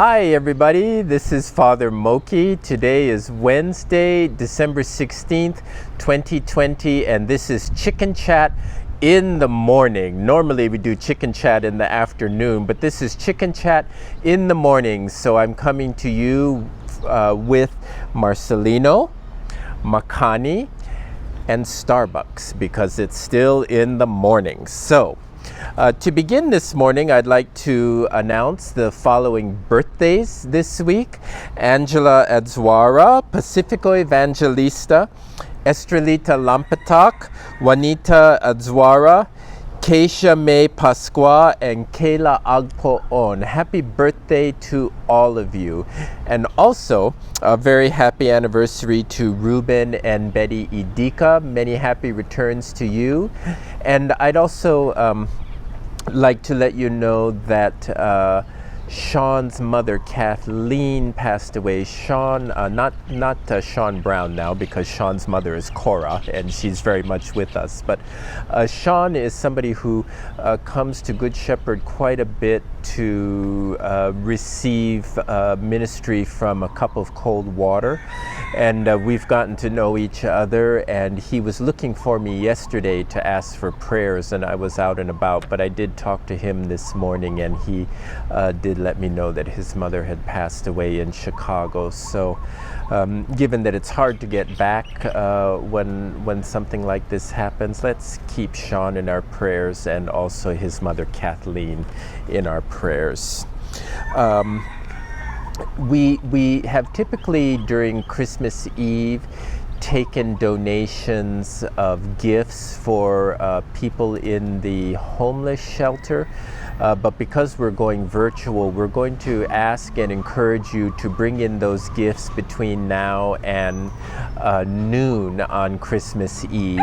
Hi everybody, this is Father Moki. Today is Wednesday, December 16th, 2020, and this is Chicken Chat in the morning. Normally we do Chicken Chat in the afternoon, but this is Chicken Chat in the morning. So I'm coming to you with Marcelino, Makani, and Starbucks because it's still in the morning. So to begin this morning, I'd like to announce the following birthdays this week. Angela Adzwara, Pacifico Evangelista, Estrelita Lampatak, Juanita Adzwara, Keisha May Pasqua, and Kayla Agpoon. Happy birthday to all of you. And also, a very happy anniversary to Ruben and Betty Idika. Many happy returns to you. And I'd also like to let you know that Sean's mother, Kathleen, passed away. Sean, not Sean Brown now, because Sean's mother is Cora, and she's very much with us. But Sean is somebody who comes to Good Shepherd quite a bit to receive ministry from a cup of cold water. And we've gotten to know each other, and he was looking for me yesterday to ask for prayers, and I was out and about, but I did talk to him this morning, and he did let me know that his mother had passed away in Chicago. So given that it's hard to get back when something like this happens, let's keep Sean in our prayers and also his mother Kathleen in our prayers. We have typically during Christmas Eve taken donations of gifts for people in the homeless shelter. But because we're going virtual, we're going to ask and encourage you to bring in those gifts between now and noon on Christmas Eve,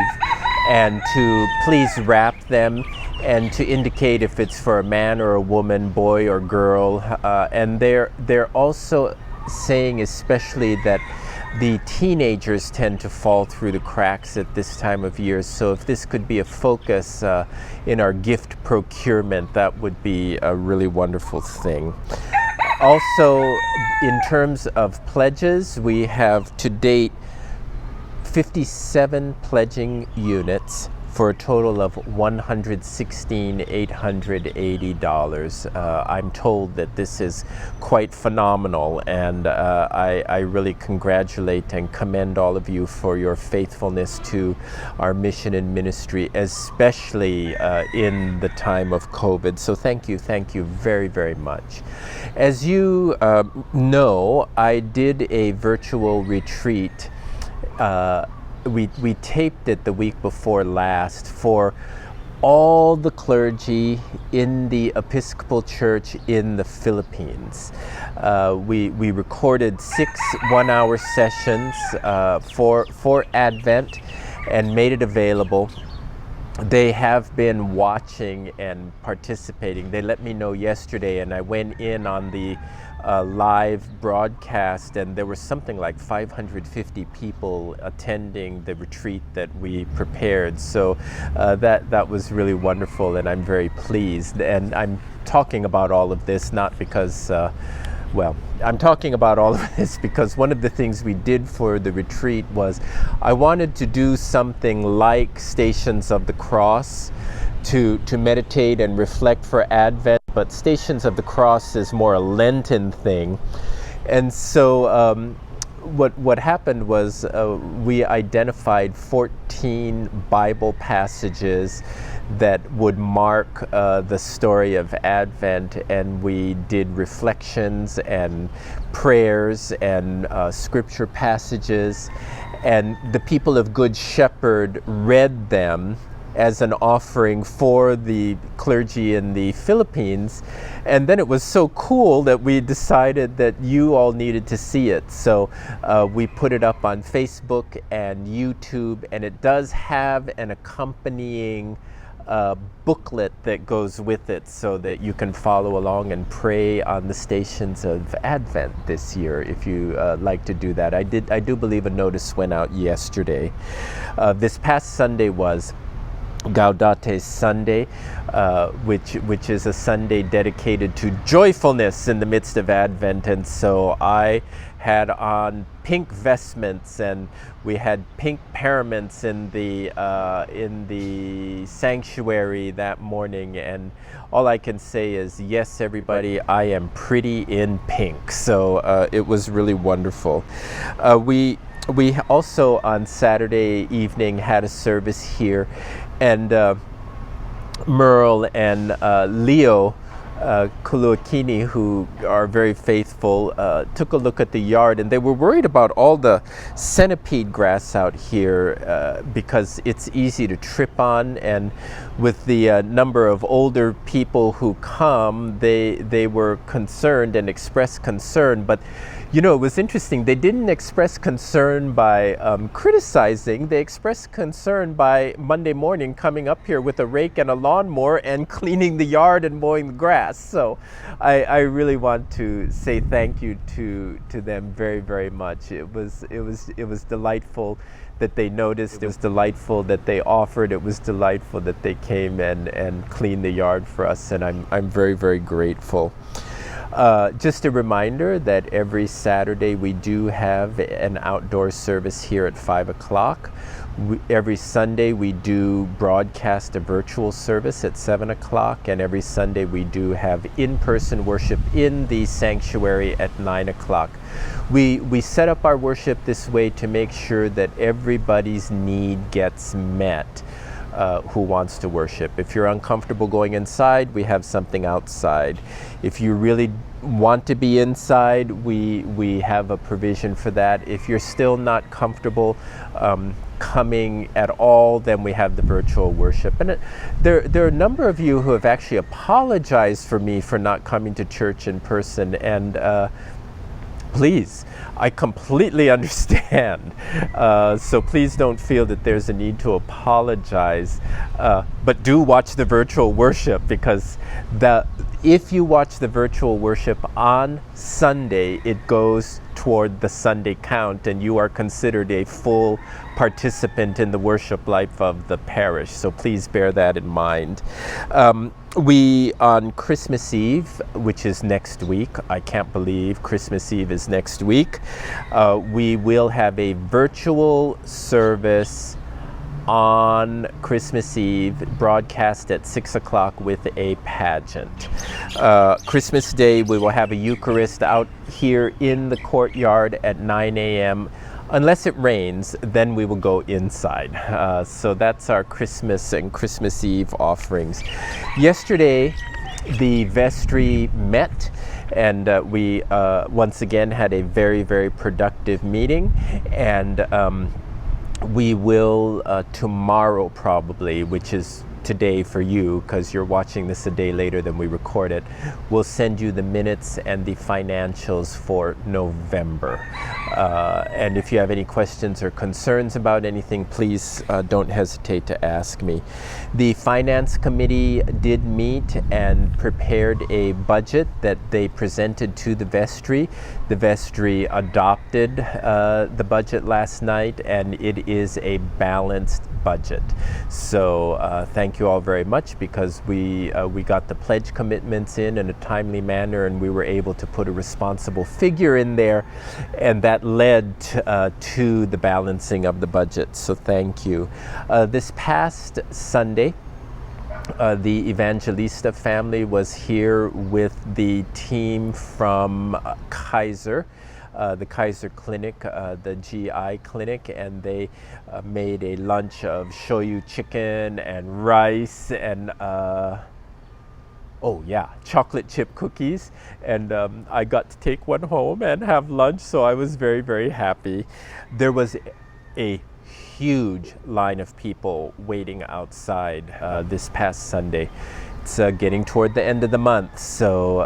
and to please wrap them and to indicate if it's for a man or a woman, boy or girl. And they're also saying especially that the teenagers tend to fall through the cracks at this time of year. So if this could be a focus in our gift procurement, that would be a really wonderful thing. Also, in terms of pledges, we have to date 57 pledging units for a total of $116,880. I'm told that this is quite phenomenal, and I really congratulate and commend all of you for your faithfulness to our mission and ministry, especially in the time of COVID. So thank you very, very much. As you know, I did a virtual retreat. We taped it the week before last for all the clergy in the Episcopal Church in the Philippines. We recorded 6 one-hour sessions for Advent and made it available. They have been watching and participating. They let me know yesterday, and I went in on the live broadcast, and there was something like 550 people attending the retreat that we prepared. So that was really wonderful, and I'm very pleased. And I'm talking about all of this not because I'm talking about all of this because one of the things we did for the retreat was I wanted to do something like Stations of the Cross to meditate and reflect for Advent, but Stations of the Cross is more a Lenten thing. And so what happened was we identified 14 Bible passages that would mark the story of Advent, and we did reflections and prayers and scripture passages, and the people of Good Shepherd read them as an offering for the clergy in the Philippines. And then it was so cool that we decided that you all needed to see it. So we put it up on Facebook and YouTube, and it does have an accompanying booklet that goes with it so that you can follow along and pray on the Stations of Advent this year if you like to do that. I do believe a notice went out yesterday. This past Sunday was Gaudete Sunday, which is a Sunday dedicated to joyfulness in the midst of Advent. And so I had on pink vestments, and we had pink paraments in the sanctuary that morning. And all I can say is, yes, everybody, I am pretty in pink. So it was really wonderful. We also on Saturday evening had a service here, and Merle and Leo Kuluakini, who are very faithful, took a look at the yard, and they were worried about all the centipede grass out here because it's easy to trip on, and with the number of older people who come, they were concerned and expressed concern. But you know, it was interesting. They didn't express concern by criticizing. They expressed concern by Monday morning coming up here with a rake and a lawnmower and cleaning the yard and mowing the grass. So I really want to say thank you to them very, very much. It was delightful that they noticed. It was delightful that they offered. It was delightful that they came and cleaned the yard for us. And I'm very, very grateful. Just a reminder that every Saturday we do have an outdoor service here at 5 o'clock. Every Sunday we do broadcast a virtual service at 7 o'clock, and every Sunday we do have in-person worship in the sanctuary at 9 o'clock. We set up our worship this way to make sure that everybody's need gets met. Who wants to worship. If you're uncomfortable going inside, we have something outside. If you really want to be inside, we have a provision for that. If you're still not comfortable coming at all, then we have the virtual worship. And there are a number of you who have actually apologized for me for not coming to church in person, and please, I completely understand. So please don't feel that there's a need to apologize. But do watch the virtual worship, because if you watch the virtual worship on Sunday, it goes toward the Sunday count, and you are considered a full participant in the worship life of the parish. So please bear that in mind. We, on Christmas Eve, which is next week, I can't believe Christmas Eve is next week, we will have a virtual service on Christmas Eve, broadcast at 6 o'clock with a pageant. Christmas Day, we will have a Eucharist out here in the courtyard at 9 a.m. Unless it rains, then we will go inside. So that's our Christmas and Christmas Eve offerings. Yesterday, the vestry met, and we once again had a very, very productive meeting. And we will tomorrow probably, which is today for you because you're watching this a day later than we record it, we'll send you the minutes and the financials for November. And if you have any questions or concerns about anything, please don't hesitate to ask me. The Finance Committee did meet and prepared a budget that they presented to the vestry. The vestry adopted the budget last night, and it is a balanced budget. So thank you all very much, because we got the pledge commitments in a timely manner, and we were able to put a responsible figure in there, and that led to the balancing of the budget. So thank you. This past Sunday, the Evangelista family was here with the team from Kaiser, the Kaiser Clinic, the GI clinic, and they made a lunch of shoyu chicken and rice and chocolate chip cookies, and I got to take one home and have lunch, so I was very, very happy. There was a huge line of people waiting outside this past Sunday. It's getting toward the end of the month, so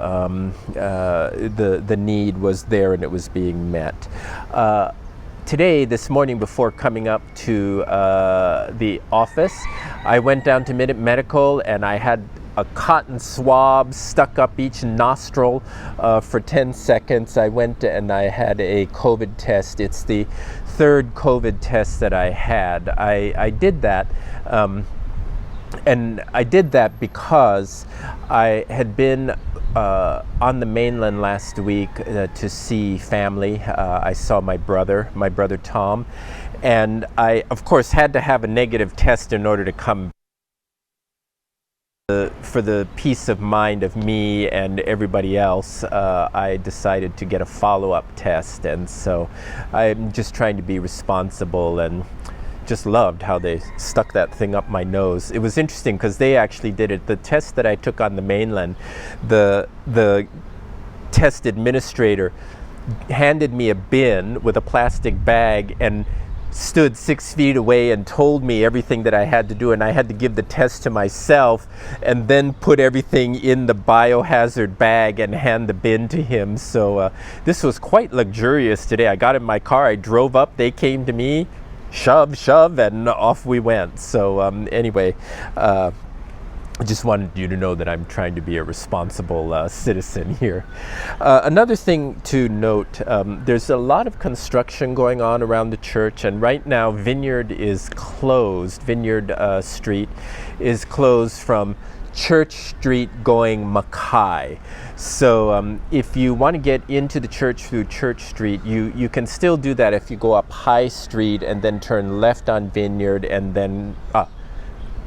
the need was there and it was being met. Today, this morning, before coming up to the office, I went down to Minute Medical, and I had a cotton swab stuck up each nostril for 10 seconds. I went and I had a COVID test. It's the third COVID test that I had. I did that And I did that because I had been on the mainland last week to see family. I saw my brother Tom, and I, of course, had to have a negative test in order to come. For the peace of mind of me and everybody else, I decided to get a follow-up test, and so I'm just trying to be responsible, and just loved how they stuck that thing up my nose. It was interesting because they actually did it. The test that I took on the mainland, the test administrator handed me a bin with a plastic bag and stood 6 feet away and told me everything that I had to do, and I had to give the test to myself and then put everything in the biohazard bag and hand the bin to him. So this was quite luxurious today. I got in my car, I drove up, they came to me, shove, and off we went. So anyway, I just wanted you to know that I'm trying to be a responsible citizen here. Another thing to note, there's a lot of construction going on around the church, and right now Vineyard is closed. Vineyard Street is closed from Church Street going Makai. So if you want to get into the church through Church Street, you can still do that if you go up High Street and then turn left on Vineyard and then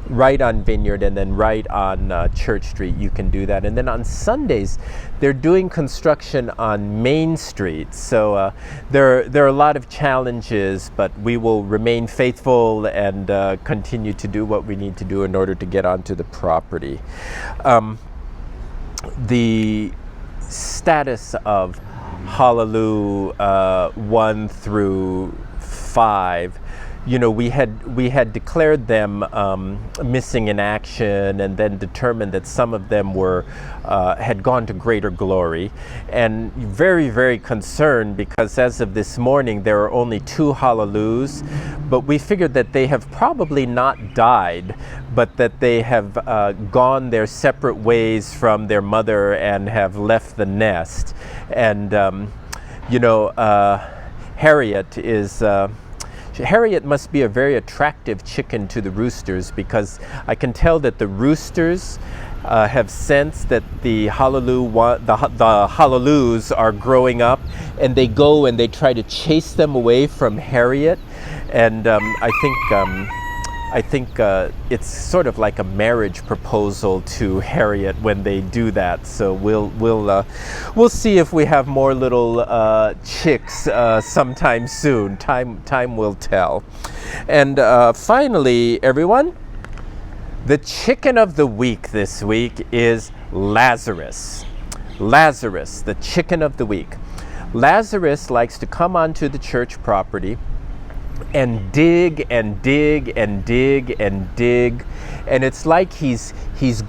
right on Vineyard and then right on Church Street. You can do that. And then on Sundays, they're doing construction on Main Street. So there are a lot of challenges, but we will remain faithful and continue to do what we need to do in order to get onto the property. The status of Hallelujah 1 through 5, you know, we had declared them missing in action, and then determined that some of them were had gone to greater glory, and very, very concerned because as of this morning there are only 2 Hallelujahs, but we figured that they have probably not died, but that they have gone their separate ways from their mother and have left the nest. And you know, Harriet must be a very attractive chicken to the roosters, because I can tell that the roosters have sensed that the Hallelujahs are growing up, and they go and they try to chase them away from Harriet. And I think it's sort of like a marriage proposal to Harriet when they do that. So we'll see if we have more little chicks sometime soon. Time will tell. And finally, everyone, the chicken of the week this week is Lazarus. Lazarus, the chicken of the week. Lazarus likes to come onto the church property and dig and dig and dig and dig, and it's like he's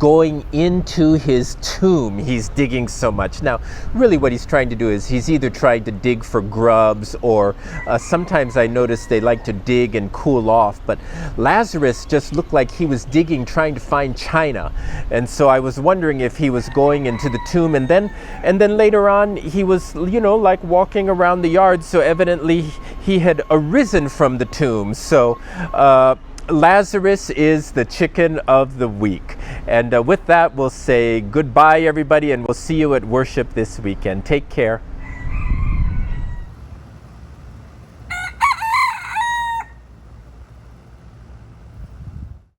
going into his tomb. He's digging so much. Now, really what he's trying to do is he's either trying to dig for grubs, or sometimes I notice they like to dig and cool off, but Lazarus just looked like he was digging, trying to find china. And so I was wondering if he was going into the tomb, and then later on he was, you know, like walking around the yard, so evidently he had arisen from the tomb. So Lazarus is the chicken of the week. And with that, we'll say goodbye, everybody, and we'll see you at worship this weekend. Take care.